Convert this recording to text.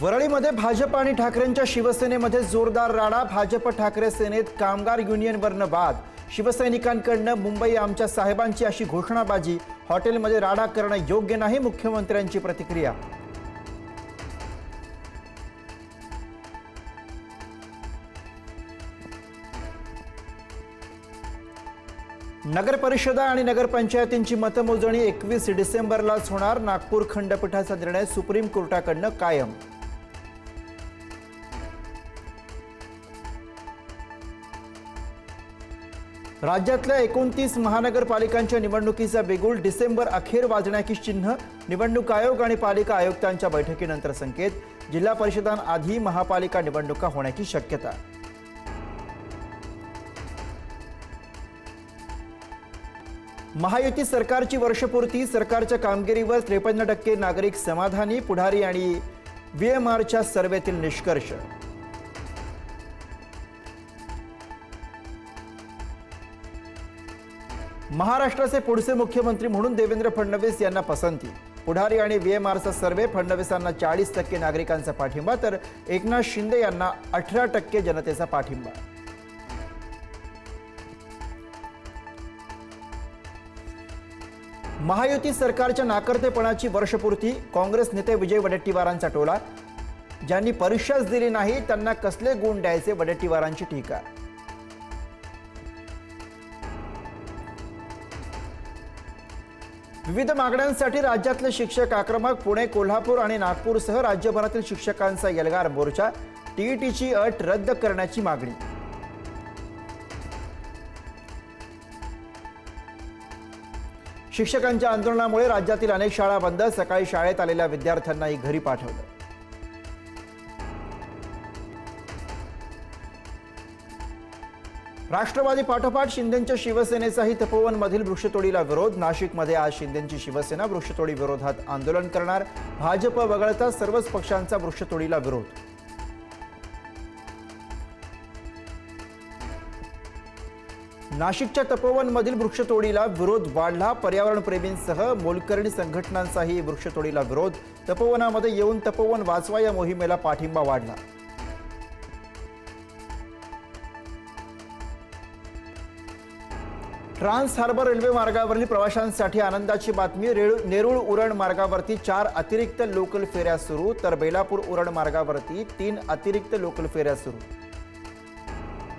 वरळीमध्ये भाजप आणि ठाकरेंच्या शिवसेनेमध्ये जोरदार राडा। भाजप ठाकरे सेनेत कामगार युनियनवरनं वाद। शिवसैनिकांकडनं मुंबई आमच्या साहेबांची अशी घोषणाबाजी। हॉटेलमध्ये राडा करणं योग्य नाही, मुख्यमंत्र्यांची प्रतिक्रिया। नगर परिषदा आणि नगरपंचायतींची मतमोजणी 21 डिसेंबरलाच होणार। नागपूर खंडपीठाचा निर्णय सुप्रीम कोर्टाकडनं कायम। राज्यातल्या 29 महानगरपालिकांच्या निवडणुकीचा बिगुल डिसेंबर अखेर वाजण्याची चिन्ह। निवडणूक आयोग आणि पालिका आयुक्तांच्या बैठकीनंतर संकेत। जिल्हा परिषदांआधी महापालिका निवडणुका होण्याची शक्यता। महायुती सरकारची वर्षपूर्ती। सरकारच्या कामगिरीवर 53% नागरिक समाधानी। पुढारी आणि व्हीएमआरच्या सर्व्हेतील निष्कर्ष। महाराष्ट्राचे पुढचे मुख्यमंत्री म्हणून देवेंद्र फडणवीस यांना पसंती। पुढारी आणि व्हीएमआरचा सर्व्हे। फडणवीसांना 40% नागरिकांचा पाठिंबा तर एकनाथ शिंदे यांना 18% जनतेचा पाठिंबा। महायुती सरकारच्या नाकर्तेपणाची वर्षपूर्ती। काँग्रेस नेते विजय वडेट्टीवारांचा टोला। ज्यांनी परीक्षाच दिली नाही त्यांना कसले गुण द्यायचे, वडेट्टीवारांची टीका। विविध मागण्यांसाठी राज्यातले शिक्षक आक्रमक। पुणे, कोल्हापूर आणि नागपूरसह राज्यभरातील शिक्षकांचा एल्गार मोर्चा। टीईटीची अट रद्द करण्याची मागणी। शिक्षकांच्या आंदोलनामुळे राज्यातील अनेक शाळा बंद। सकाळी शाळेत आलेल्या विद्यार्थ्यांनाही घरी पाठवलं। राष्ट्रवादी पाठोपाठ शिंदेंच्या शिवसेनेचाही तपोवनमधील वृक्षतोडीला विरोध। नाशिकमध्ये आज शिंदेंची शिवसेना वृक्षतोडी विरोधात आंदोलन करणार। भाजप वगळता सर्वच पक्षांचा वृक्षतोडीला विरोध। नाशिकच्या तपोवनमधील वृक्षतोडीला विरोध वाढला। पर्यावरणप्रेमींसह मोलकरणी संघटनांचाही वृक्षतोडीला विरोध। तपोवनामध्ये येऊन तपोवन वाचवा या मोहिमेला पाठिंबा वाढला। ट्रान्स हार्बर रेल्वे मार्गावरील प्रवाशांसाठी आनंदाची बातमी। नेरूळ उरण मार्गावरती 4 अतिरिक्त लोकल फेऱ्या सुरू तर बेलापूर उरण मार्गावरती 3 अतिरिक्त लोकल फेऱ्या सुरू।